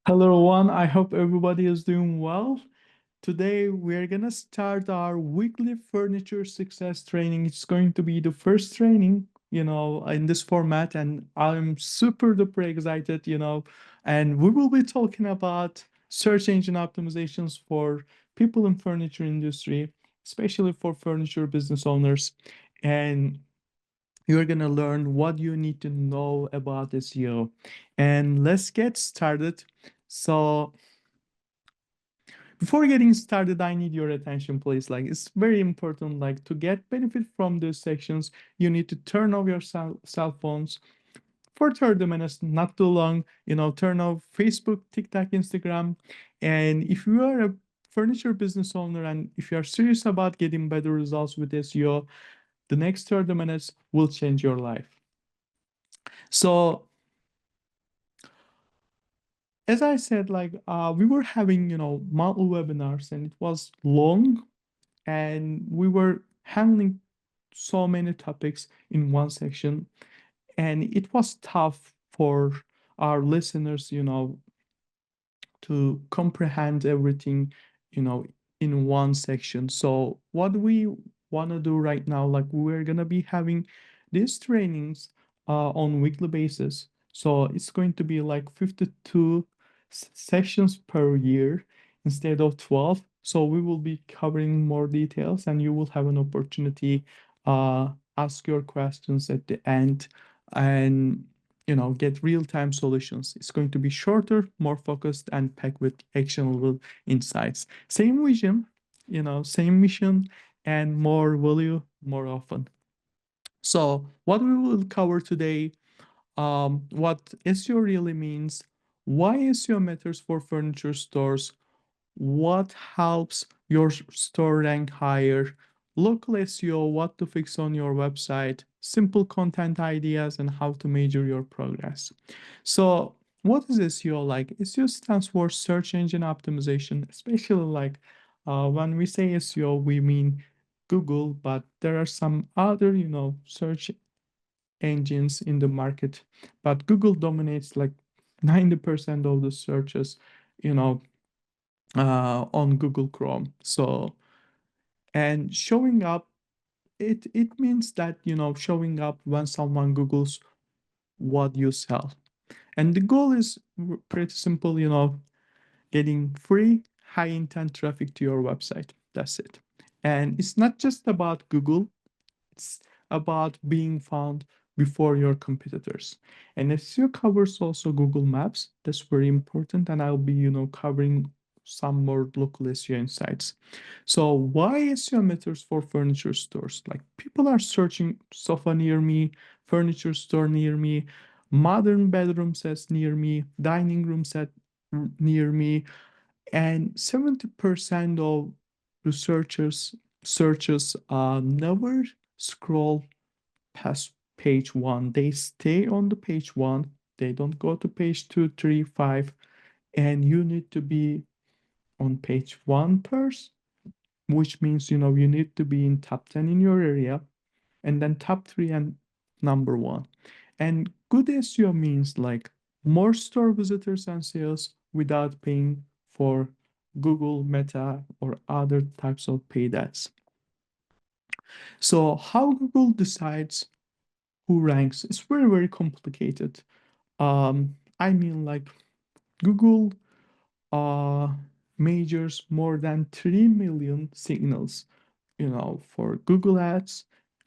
Hello, everyone. I hope everybody is doing well. Today, we're going to start our weekly furniture success training. It's going to be the first training, in this format, and I'm super duper excited, and we will be talking about search engine optimizations for people in furniture industry, especially for furniture business owners. And you're going to learn what you need to know about SEO. And let's get started. So, before getting started, I need your attention, please. Like, it's very important, like, to get benefit from these sections, you need to turn off your cell phones for 30 minutes, not too long. Turn off Facebook, TikTok, Instagram. And if you are a furniture business owner and if you are serious about getting better results with SEO, the next 30 minutes will change your life. So, as I said, like, we were having, monthly webinars and it was long and we were handling so many topics in one section, and it was tough for our listeners, to comprehend everything, you know, in one section. So what we want to do right now, like we're gonna be having these trainings on weekly basis. So it's going to be like 52 sessions per year instead of 12. So we will be covering more details, and you will have an opportunity ask your questions at the end, and get real-time solutions. It's going to be shorter, more focused, and packed with actionable insights. Same vision, same mission, and more value more often. So what we will cover today, what SEO really means, why SEO matters for furniture stores, what helps your store rank higher, local SEO, what to fix on your website, simple content ideas, and how to measure your progress. So, what is SEO like? SEO stands for search engine optimization, especially like when we say SEO, we mean Google, but there are some other, search engines in the market, but Google dominates like 90% of the searches, you know, on Google Chrome. So, and showing up, it means that, showing up when someone Googles what you sell. And the goal is pretty simple, getting free, high intent traffic to your website. That's it. And it's not just about Google, it's about being found before your competitors. And SEO covers also Google Maps. That's very important. And I'll be, covering some more local SEO insights. So why SEO matters for furniture stores? Like people are searching sofa near me, furniture store near me, modern bedroom sets near me, dining room set near me, and 70% of researchers searches never scroll past page one. They stay on the page one. They don't go to page two, three, five, and you need to be on page one first, which means you need to be in top 10 in your area, and then top three and number one. And good SEO means like more store visitors and sales without paying for Google, Meta, or other types of paid ads. So, how Google decides who ranks is very, very complicated. I mean, like Google uh, measures more than 3 million signals, for Google Ads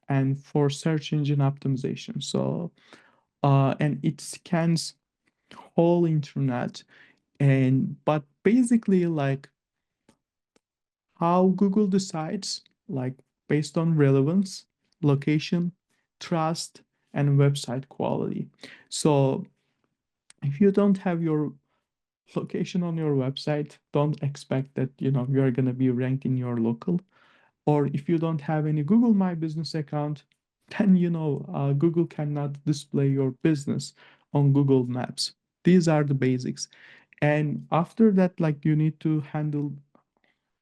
and for search engine optimization. So, and it scans whole internet, and but basically like how Google decides, like based on relevance, location, trust, and website quality. So if you don't have your location on your website, don't expect that you're gonna be ranked in your local. Or if you don't have any Google My Business account, then Google cannot display your business on Google Maps. These are the basics. And after that, like you need to handle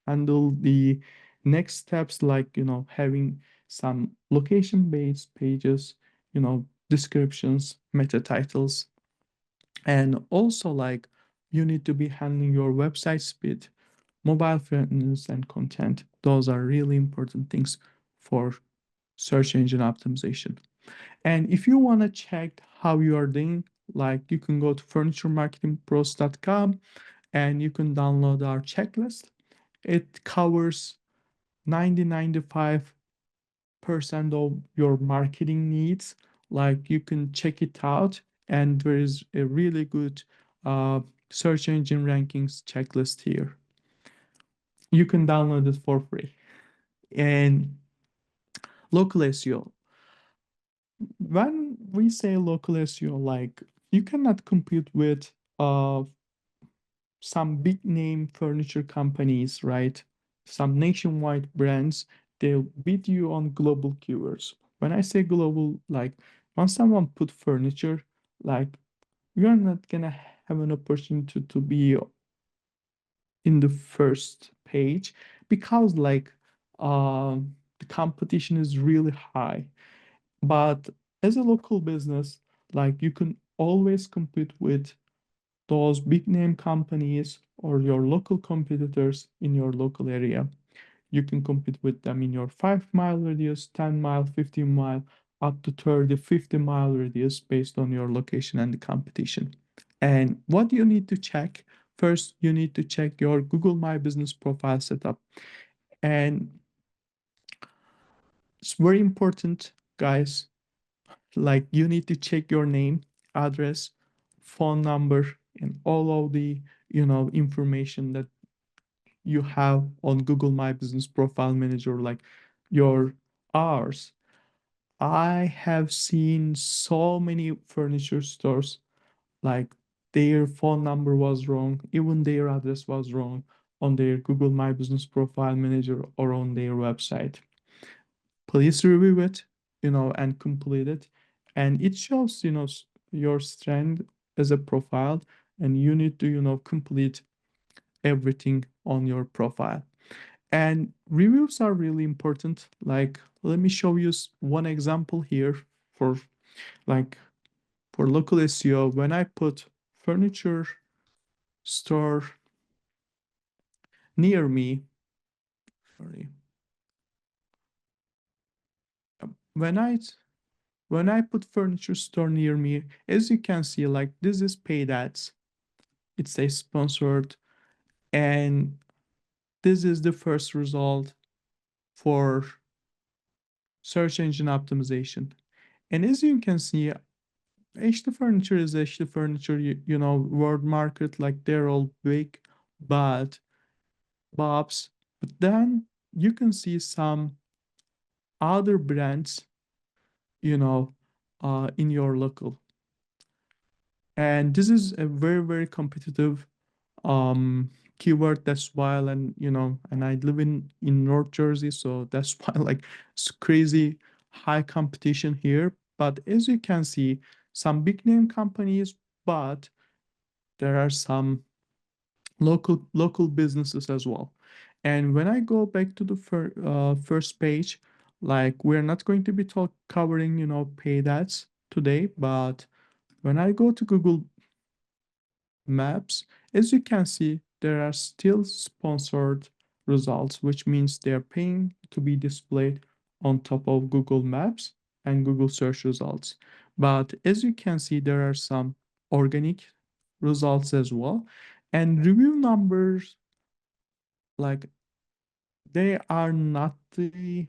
the next steps, like having some location based pages, descriptions, meta titles, and also like You need to be handling your website speed, mobile friendliness, and content. Those are really important things for search engine optimization. And if you want to check how you are doing, like you can go to furnituremarketingpros.com and you can download our checklist. It covers 95% of your marketing needs. Like you can check it out, and there is a really good uh, search engine rankings checklist here. You can download it for free. And local SEO. When we say local SEO, like you cannot compete with some big name furniture companies, right? Some nationwide brands, they'll beat you on global keywords. When I say global, like when someone put furniture, like you're not gonna have an opportunity to be in the first page because like the competition is really high. But as a local business, like you can always compete with those big name companies or your local competitors in your local area. You can compete with them in your 5 mile radius, 10 mile, 15 mile, up to 30, 50 mile radius based on your location and the competition. And what you need to check first, you need to check your Google My Business profile setup. And it's very important, guys. Like you need to check your name, address, phone number, and all of the information that you have on Google My Business Profile Manager, like your hours. I have seen so many furniture stores like their phone number was wrong, even their address was wrong on their Google My Business Profile Manager or on their website. Please review it, and complete it. And it shows, your strength as a profile, and you need to, complete everything on your profile. And reviews are really important. Like, let me show you one example here for like for local SEO. When I put furniture store near me, sorry, when I put furniture store near me, as you can see, like this is paid ads. It says sponsored, and this is the first result for search engine optimization. And as you can see, HD Furniture is HD Furniture, world market, like they're all big, but Bob's. But then you can see some other brands, you know, in your local. And this is a very, very competitive um keyword. That's why, and and I live in North Jersey, so that's why like it's crazy high competition here. But as you can see, some big name companies, but there are some local businesses as well. And when I go back to the first page, like we're not going to be covering paid ads today, but when I go to Google Maps, as you can see, there are still sponsored results, which means they're paying to be displayed on top of Google Maps and Google search results. But as you can see, there are some organic results as well. And review numbers, like they are not the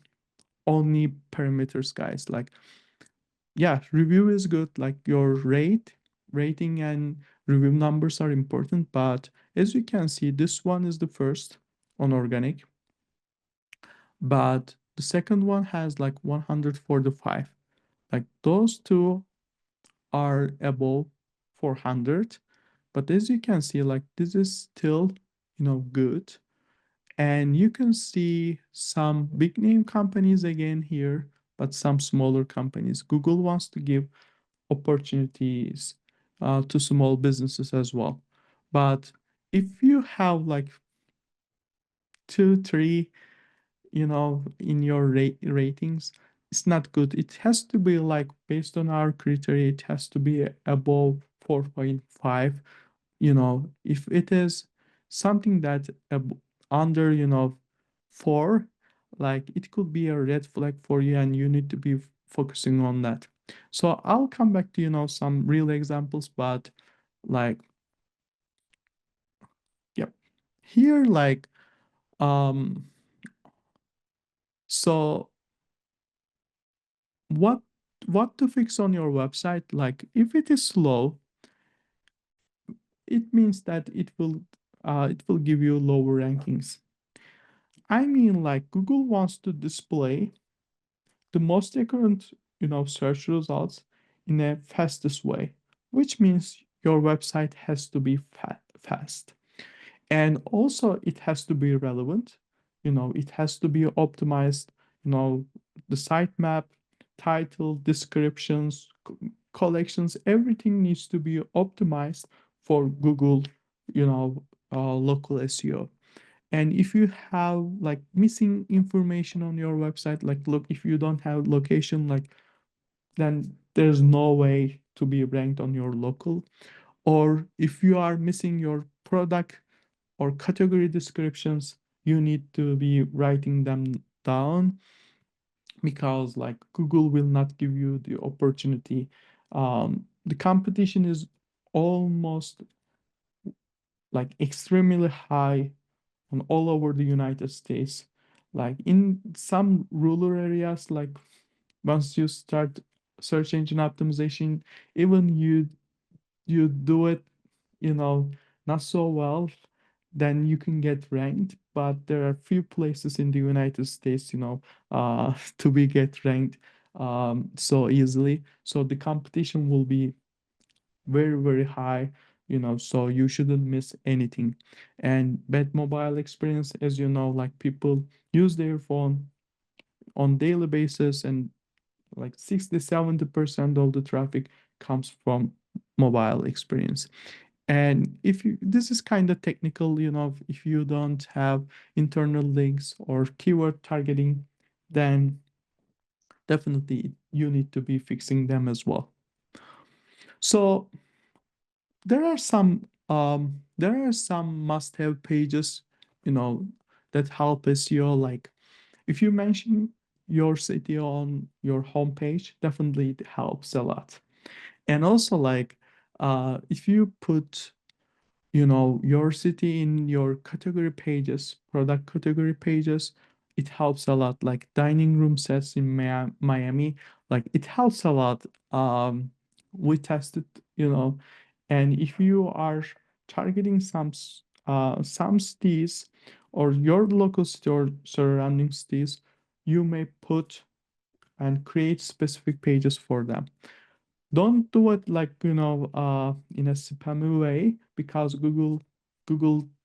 only parameters, guys. Like, yeah, review is good. Like your rating and review numbers are important. But as you can see, this one is the first on organic, but the second one has like 145. Like those two are above 400. But as you can see, like this is still, good. And you can see some big name companies again here, but some smaller companies. Google wants to give opportunities to small businesses as well. But if you have like two, three, in your ratings, it's not good. It has to be like based on our criteria, it has to be above 4.5 if it is something that under, 4, like it could be a red flag for you and you need to be focusing on that. So I'll come back to, some real examples, but like, yep. Here, like, um, so what what to fix on your website? Like, if it is slow, it means that it will give you lower rankings. I mean, like, Google wants to display the most accurate, search results in a fastest way, which means your website has to be fast. And also it has to be relevant. It has to be optimized. The sitemap, title, descriptions, collections, everything needs to be optimized for Google, local SEO. And if you have like missing information on your website, like, look, if you don't have location, like, then there's no way to be ranked on your local. Or if you are missing your product or category descriptions, you need to be writing them down, because like Google will not give you the opportunity. The competition is almost like extremely high on all over the United States. Like in some rural areas, like once you start search engine optimization, even you do it, you know, not so well, then you can get ranked. But there are few places in the United States, to be get ranked so easily. So the competition will be very, very high, so you shouldn't miss anything. And bad mobile experience, as you know, like people use their phone on daily basis, and like 60-70% of the traffic comes from mobile experience. And if you this is kind of technical, if you don't have internal links or keyword targeting, then definitely you need to be fixing them as well. So there are some must-have pages, you know, that help SEO. Like if you mention your city on your homepage, definitely it helps a lot. And also, like, if you put, your city in your category pages, product category pages, it helps a lot. Like dining room sets in Miami, like it helps a lot. We tested, and if you are targeting some cities or your local store surrounding cities, you may put and create specific pages for them. Don't do it like, in a spammy way, because Google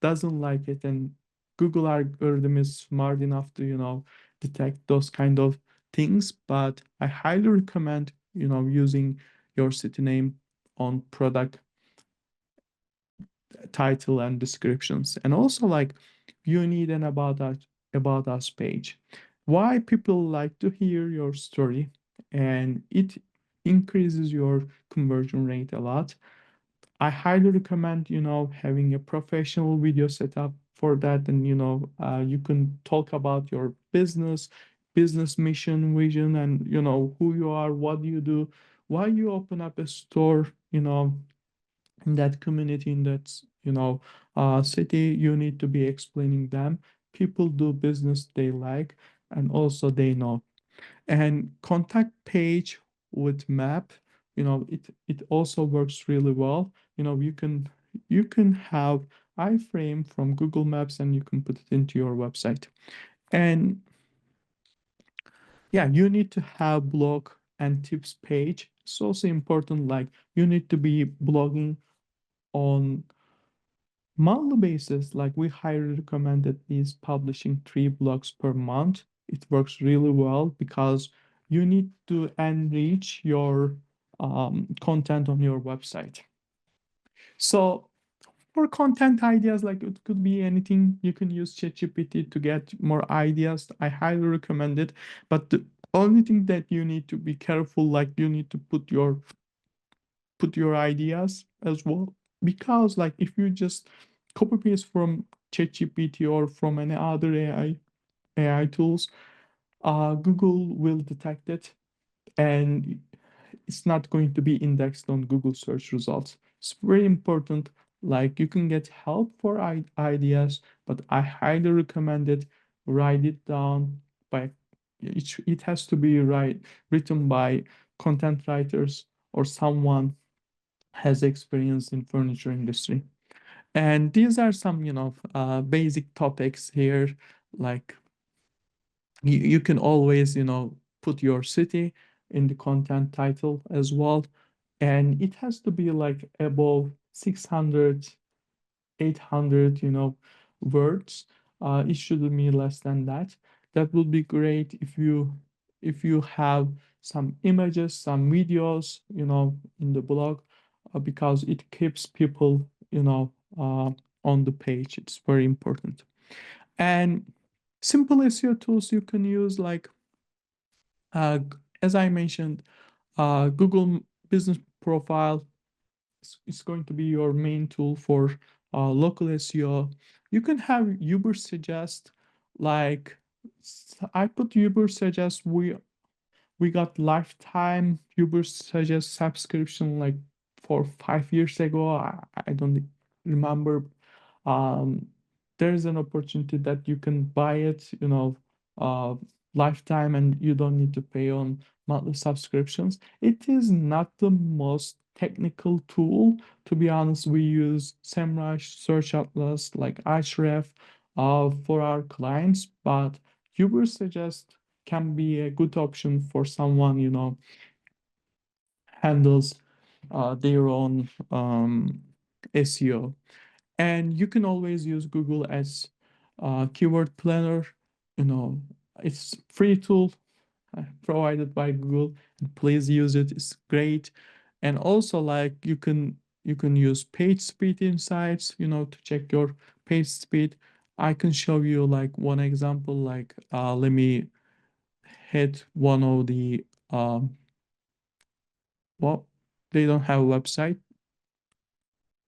doesn't like it, and Google algorithm is smart enough to, detect those kind of things. But I highly recommend, using your city name on product title and descriptions. And also, like, you need an about us page. Why people like to hear your story, and it increases your conversion rate a lot. I highly recommend, having a professional video setup for that. And, you can talk about your business mission, vision, and, who you are, what you do, why you open up a store, in that community, in that, city. You need to be explaining them. People do business they like, and also they know. And contact page with map, it also works really well. You can have iframe from Google Maps, and you can put it into your website. And yeah, you need to have blog and tips page. It's also important. Like, you need to be blogging on monthly basis. Like, we highly recommend at least publishing 3 blogs per month. It works really well, because you need to enrich your content on your website. So for content ideas, like, it could be anything. You can use ChatGPT to get more ideas. I highly recommend it. But the only thing that you need to be careful, like, you need to put your ideas as well. because like if you just copy paste from ChatGPT or from any other AI tools, Google will detect it, and it's not going to be indexed on Google search results. It's very important. Like you can get help for ideas, but I highly recommend it. Write it down by it has to be written by content writers or someone has experience in furniture industry. And these are some, basic topics here. Like you can always, put your city in the content title as well. And it has to be like above 600, 800, words. It shouldn't be less than that. That would be great if you have some images, some videos, in the blog, because it keeps people, on the page. It's very important. And simple SEO tools you can use, like uh, as I mentioned, Google Business Profile is going to be your main tool for local SEO. You can have Uber Suggest, like I put Uber Suggest. We got lifetime Uber Suggest subscription like for 5 years ago. I don't remember. Um, there's an opportunity that you can buy it, uh, lifetime, and you don't need to pay on monthly subscriptions. It is not the most technical tool. To be honest, we use SEMrush, Search Atlas, like Ahref, for our clients, but Uber Suggest can be a good option for someone, handles their own SEO. And you can always use Google as keyword planner. You know, it's free tool provided by Google. And please use it. It's great. And also, like you can use page speed insights, to check your page speed. I can show you like one example. Like let me hit one of the well, they don't have a website.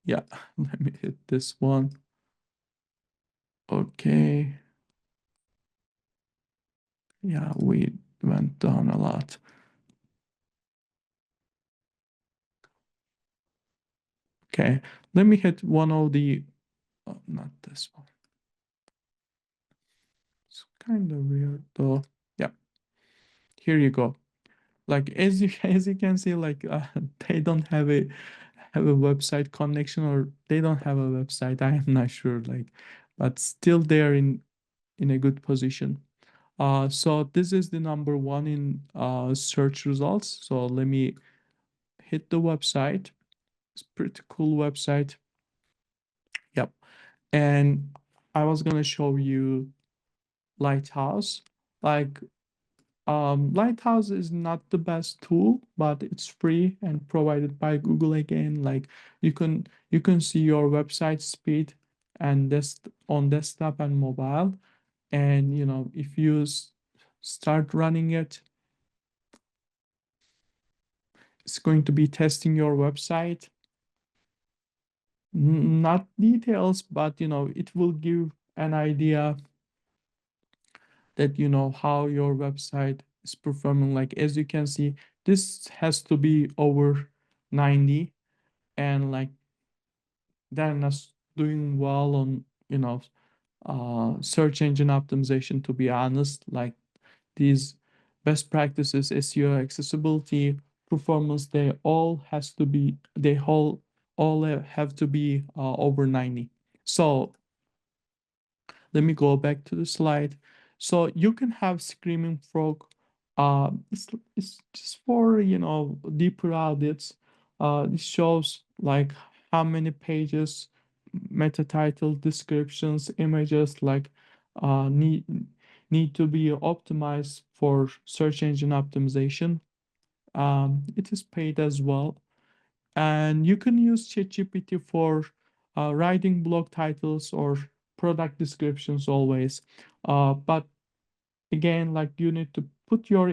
Yeah, let me hit this one. Okay. Yeah, we went down a lot. Okay, let me hit one of the, not this one. It's kind of weird though. Yeah, here you go. Like as you as you can see, like they don't have a website connection, or they don't have a website. I am not sure. Like, but still they're in a good position. So this is the number one in search results. So let me hit the website. It's pretty cool website. Yep. And I was gonna show you Lighthouse. Like Lighthouse is not the best tool, but it's free and provided by Google again. Like you can see your website speed and this on desktop and mobile. And if you start running it, it's going to be testing your website. Not details, but it will give an idea that how your website is performing. Like as you can see, this has to be over 90, and like they're not doing well on search engine optimization, to be honest. Like these best practices, SEO, accessibility, performance, they all have to be over 90. So let me go back to the slide. So you can have Screaming Frog. It's just for deeper audits. It shows like how many pages, meta title, descriptions, images, like need to be optimized for search engine optimization. It is paid as well, and you can use ChatGPT for writing blog titles or product descriptions always. But again, like you need to put your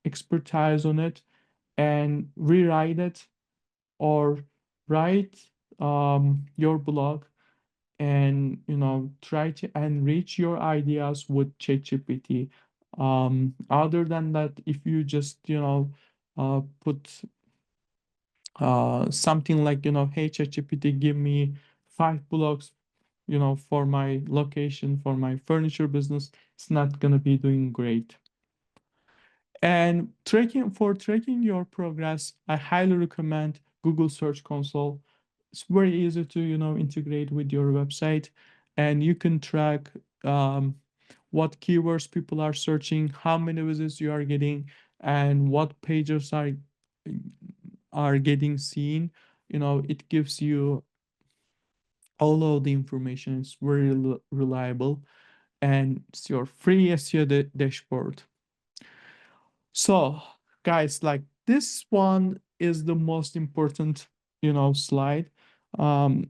expertise on it and rewrite it, or write your blog, and try to enrich your ideas with ChatGPT. Other than that, if you just put something like, hey ChatGPT, give me 5 blogs, for my location, for my furniture business, it's not gonna be doing great. And tracking your progress, I highly recommend Google Search Console. It's very easy to integrate with your website, and you can track um, what keywords people are searching, how many visits you are getting, and what pages are getting seen. It gives you all of the information. It's very reliable, and it's your free SEO dashboard. So, guys, like this one is the most important, slide. Um,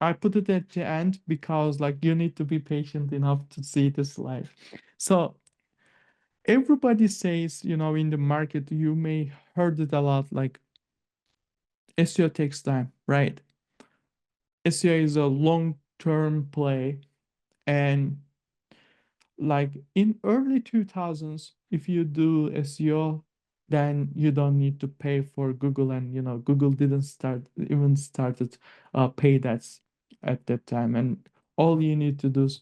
I put it at the end because like you need to be patient enough to see this slide. So everybody says, in the market, you may heard it a lot, like SEO takes time, right? SEO is a long-term play, and like in early 2000s, if you do SEO, then you don't need to pay for Google, and Google didn't started paid ads at that time, and all you need to do is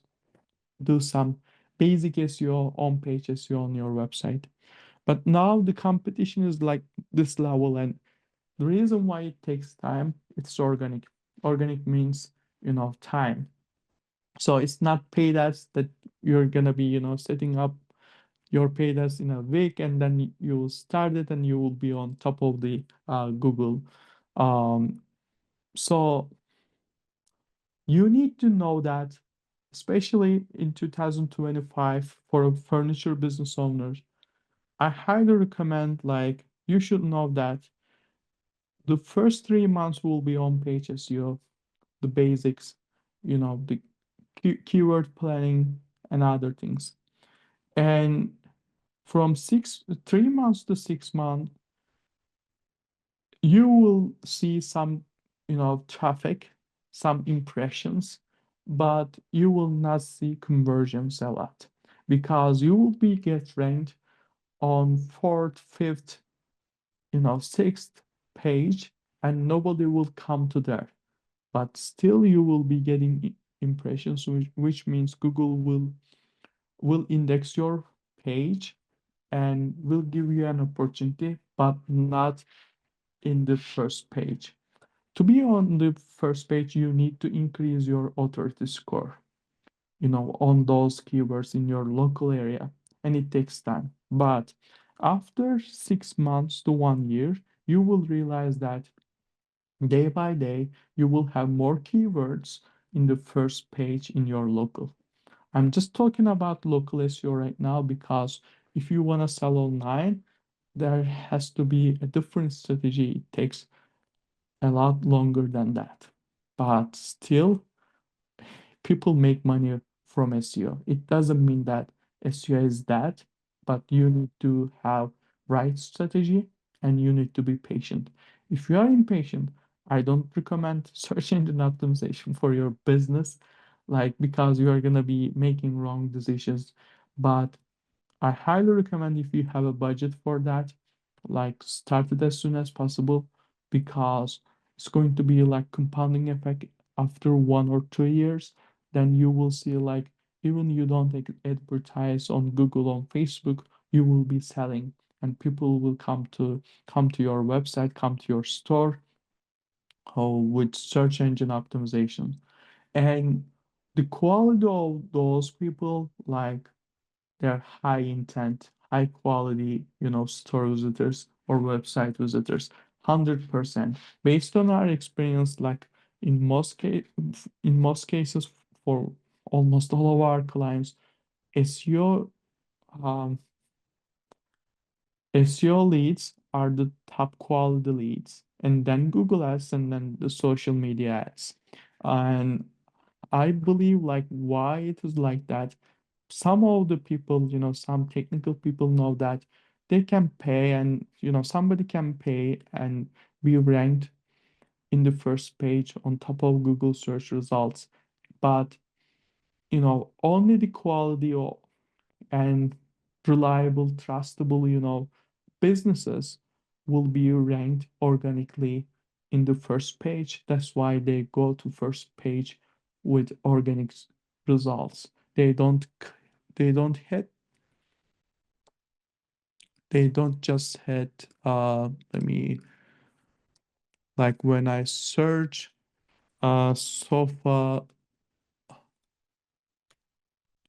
do some basic SEO, on page SEO on your website. But now the competition is like this level, and the reason why it takes time, it's organic. Organic means time. So it's not paid ads that you're gonna be setting up your paid ads in a week, and then you start it and you will be on top of the Google. um, so you need to know that, especially in 2025, for a furniture business owners, I highly recommend, like, you should know that the first 3 months will be on page SEO, the basics, the keyword planning and other things. And from 3 months to 6 months, you will see some, traffic, some impressions, but you will not see conversions a lot, because you will be get ranked on fourth, fifth, sixth page, and nobody will come to there. But still, you will be getting impressions, which means Google will index your page and will give you an opportunity, but not in the first page. To be on the first page, you need to increase your authority score, on those keywords in your local area, and it takes time. But after 6 months to 1 year, you will realize that day by day, you will have more keywords in the first page in your local. I'm just talking about local SEO right now, because if you want to sell online, there has to be a different strategy. It takes a lot longer than that. But still, people make money from SEO. It doesn't mean that SEO is that, but you need to have right strategy, and you need to be patient. If you are impatient, I don't recommend search engine optimization for your business, like, because you are gonna be making wrong decisions. But I highly recommend, if you have a budget for that, like, start it as soon as possible, because it's going to be like compounding effect after 1 or 2 years. Then you will see, like, even you don't advertise on Google, on Facebook, you will be selling, and people will come to your website, come to your store, with search engine optimization. And the quality of those people, like, they're high intent, high quality, store visitors or website visitors, 100%. Based on our experience, like, in most cases, for almost all of our clients, SEO um, SEO leads are the top quality leads, and then Google ads, and then the social media ads. And I believe, like, why it is like that, some of the people, some technical people know that they can pay, and somebody can pay and be ranked in the first page on top of Google search results. But only the quality and reliable, trustable, businesses will be ranked organically in the first page. That's why they go to first page with organic results. They don't they don't hit they don't just hit let me like when I search sofa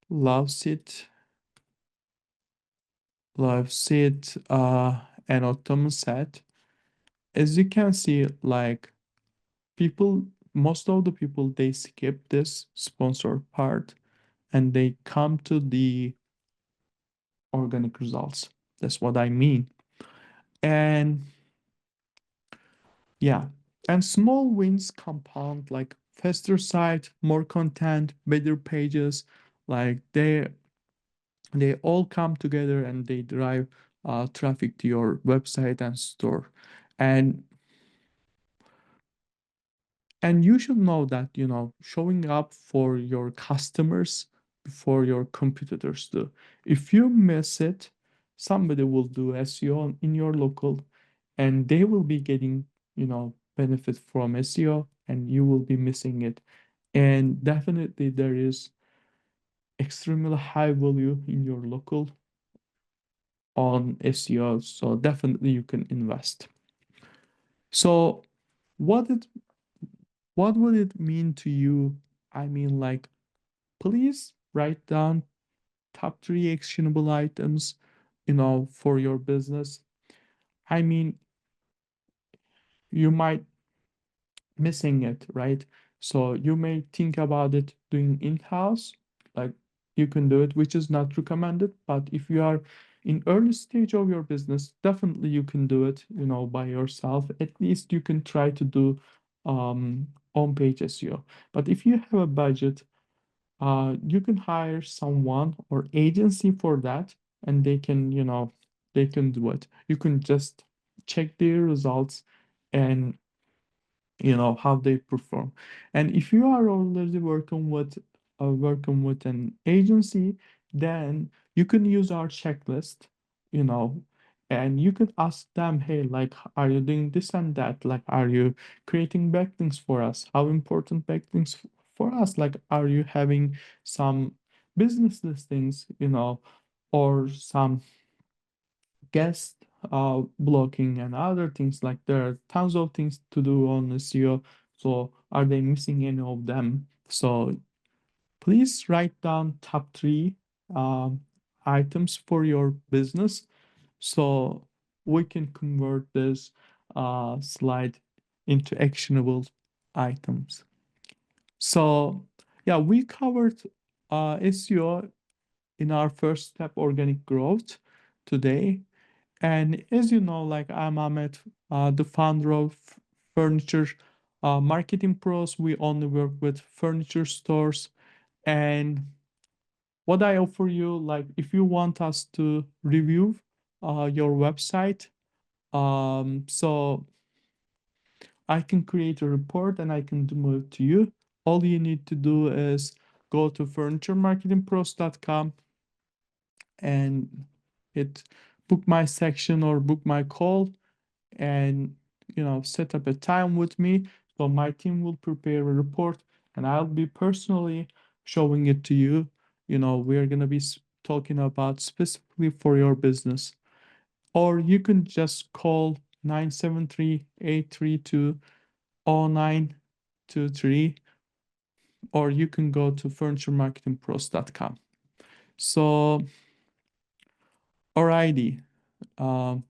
loves it an Ottoman set. As you can see, like people most of the people, they skip this sponsor part and they come to the organic results. That's what I mean. And yeah, and small wins compound, like faster site, more content, better pages. Like they all come together and they drive traffic to your website and store. And you should know that, showing up for your customers before your competitors do. If you miss it, somebody will do SEO in your local and they will be getting, benefit from SEO and you will be missing it. And definitely there is extremely high value in your local on SEO. So definitely you can invest. So what it what would it mean to you? I mean, like, please write down top three actionable items, for your business. I mean, you might missing it, right? So you may think about it doing in-house, like you can do it, which is not recommended. But if you are in early stage of your business, definitely you can do it, by yourself. At least you can try to do on-page SEO. But if you have a budget, you can hire someone or agency for that, and they can do it. You can just check their results and how they perform. And if you are already working with an agency, then you can use our checklist, you know and you could ask them, hey, like, are you doing this and that? Like, are you creating backlinks for us? How important backlinks for us? Like, are you having some business listings, or some guest blocking and other things? Like, there are tons of things to do on SEO. So are they missing any of them? So please write down top three um, items for your business so we can convert this slide into actionable items. So yeah, we covered SEO in our first step, organic growth, today. And as you know, like, I'm Ahmet, the founder of Furniture Marketing Pros. We only work with furniture stores. And what I offer you, like, if you want us to review your website, so I can create a report and I can demo it to you. All you need to do is go to furnituremarketingpros.com and hit book my section or book my call, and set up a time with me. So my team will prepare a report and I'll be personally showing it to you. We're going to be talking about specifically for your business. Or you can just call 973-832-0923, or you can go to furnituremarketingpros.com. So alrighty, um,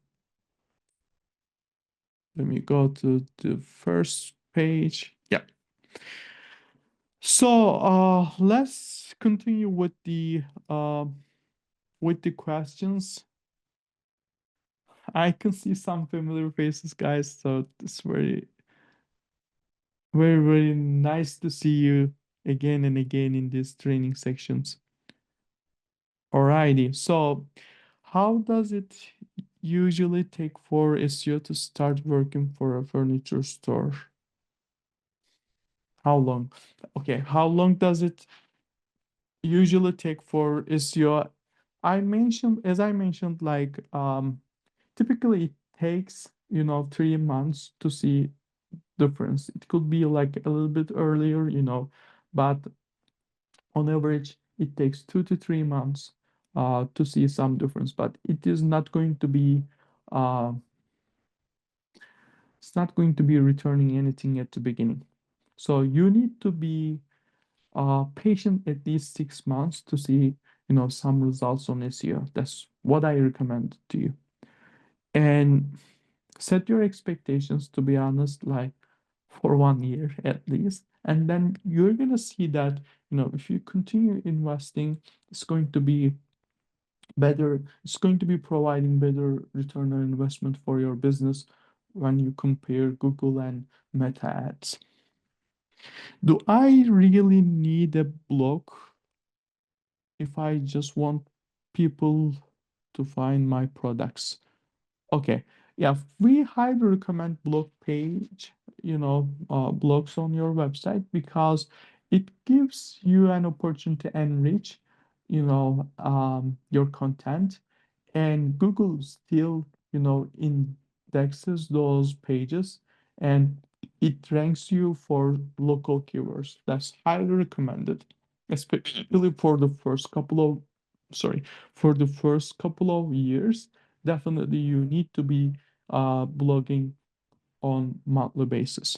let me go to the first page. Yeah. So let's continue with the questions. I can see some familiar faces, guys. So it's very, very, very nice to see you again and again in these training sections. Alrighty. So how does it usually take for SEO to start working for a furniture store? How long? Okay, how long does it usually take for SEO? As I mentioned, like typically it takes, 3 months to see difference. It could be like a little bit earlier, but on average it takes 2 to 3 months to see some difference. But it is not going to be uh, it's not going to be returning anything at the beginning. So you need to be patient at least 6 months to see, some results on SEO. That's what I recommend to you. And set your expectations, to be honest, like for 1 year at least. And then you're gonna see that, if you continue investing, it's going to be better, it's going to be providing better return on investment for your business when you compare Google and Meta ads. Do I really need a blog if I just want people to find my products? Okay, yeah, we highly recommend blog page, blogs on your website because it gives you an opportunity to enrich, your content, and Google still, indexes those pages and it ranks you for local keywords. That's highly recommended, especially for the first couple of, sorry, for the first couple of years. Definitely you need to be blogging on monthly basis.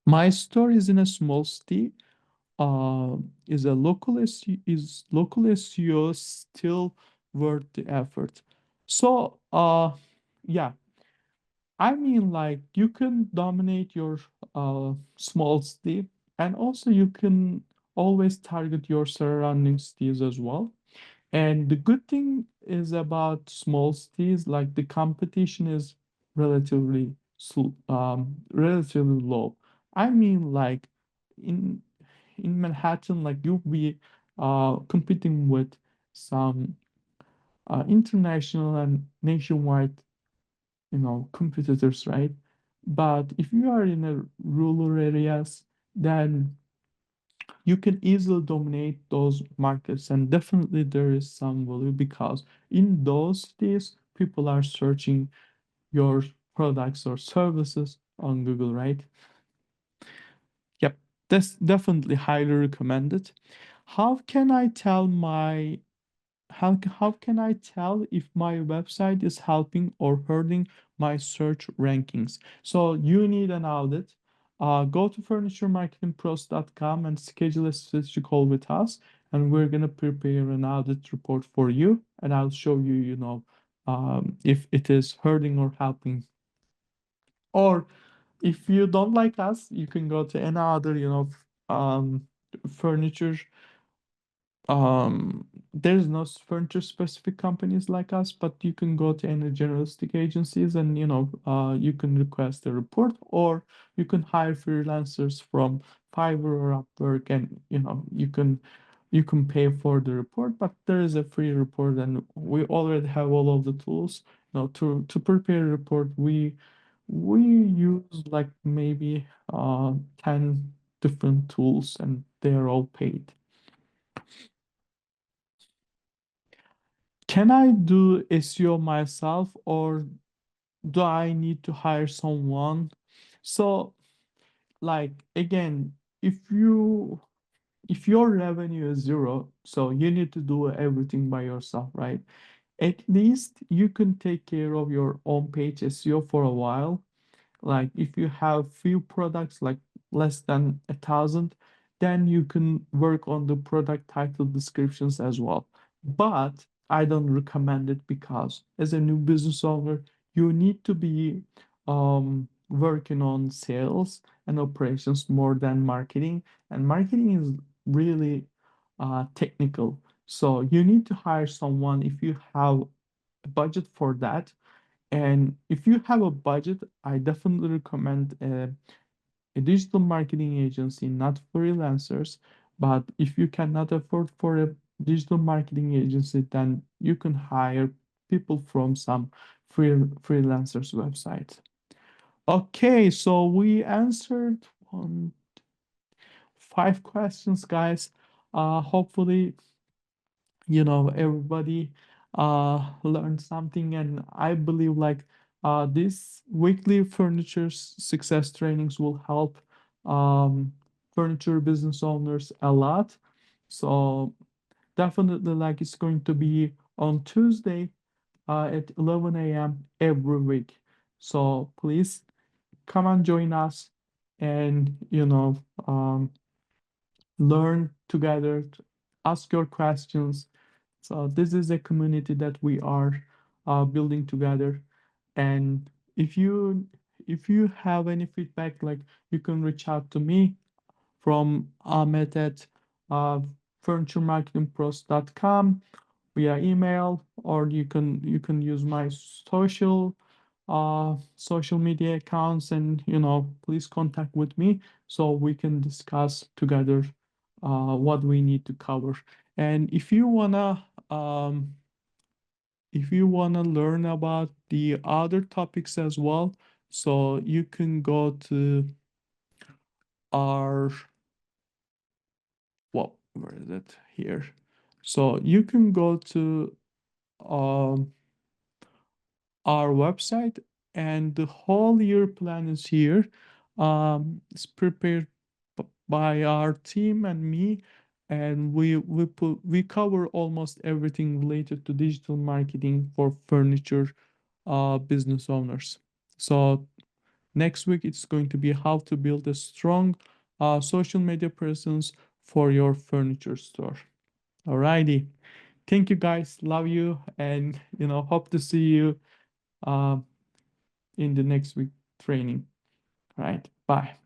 My store is in a small city. Uh, is local SEO still worth the effort? So yeah, I mean, like, you can dominate your small city, and also you can always target your surrounding cities as well. And the good thing is about small cities, like the competition is relatively low. I mean, like in in Manhattan, like you'll be competing with some international and nationwide, competitors, right? But if you are in a rural areas, then you can easily dominate those markets, and definitely there is some value because in those days people are searching your products or services on Google, right? Yep, that's definitely highly recommended. how can i tell my how can I tell if my website is helping or hurting my search rankings? So you need an audit. Go to furnituremarketingpros.com and schedule a strategy call with us, and we're gonna prepare an audit report for you, and I'll show you, if it is hurting or helping. Or if you don't like us, you can go to any other, furniture there's no furniture specific companies like us, but you can go to any generalistic agencies and, you can request a report, or you can hire freelancers from Fiverr or Upwork, and you can pay for the report, but there is a free report, and we already have all of the tools. To prepare a report, we use like maybe 10 different tools, and they are all paid. Can I do SEO myself, or do I need to hire someone? So, like, again, if you if your revenue is zero, so you need to do everything by yourself, right? At least you can take care of your own page SEO for a while. Like if you have few products, like less than 1,000, then you can work on the product title descriptions as well. But I don't recommend it because as a new business owner, you need to be working on sales and operations more than marketing. And marketing is really technical. So you need to hire someone if you have a budget for that. And if you have a budget, I definitely recommend a digital marketing agency, not freelancers. But if you cannot afford for a digital marketing agency, then you can hire people from some freelancers websites. Okay, so we answered one. 5 questions, guys. Hopefully, everybody learned something, and I believe like this weekly furniture success trainings will help um, furniture business owners a lot. So definitely, like, it's going to be on Tuesday at 11 a.m. every week. So please come and join us, and learn together, ask your questions. So this is a community that we are building together. And if you if you have any feedback, like, you can reach out to me from Ahmet at uh, furnituremarketingpros.com via email, or you can use my social media accounts, and please contact with me so we can discuss together what we need to cover. And if you wanna learn about the other topics as well, so you can go to our, well, where is it here? So you can go to um our website, and the whole year plan is here. It's prepared by our team and me, and we cover almost everything related to digital marketing for furniture business owners. So next week it's going to be how to build a strong social media presence for your furniture store. Alrighty. Thank you, guys. Love you, and hope to see you uh, in the next week training. All right. Bye.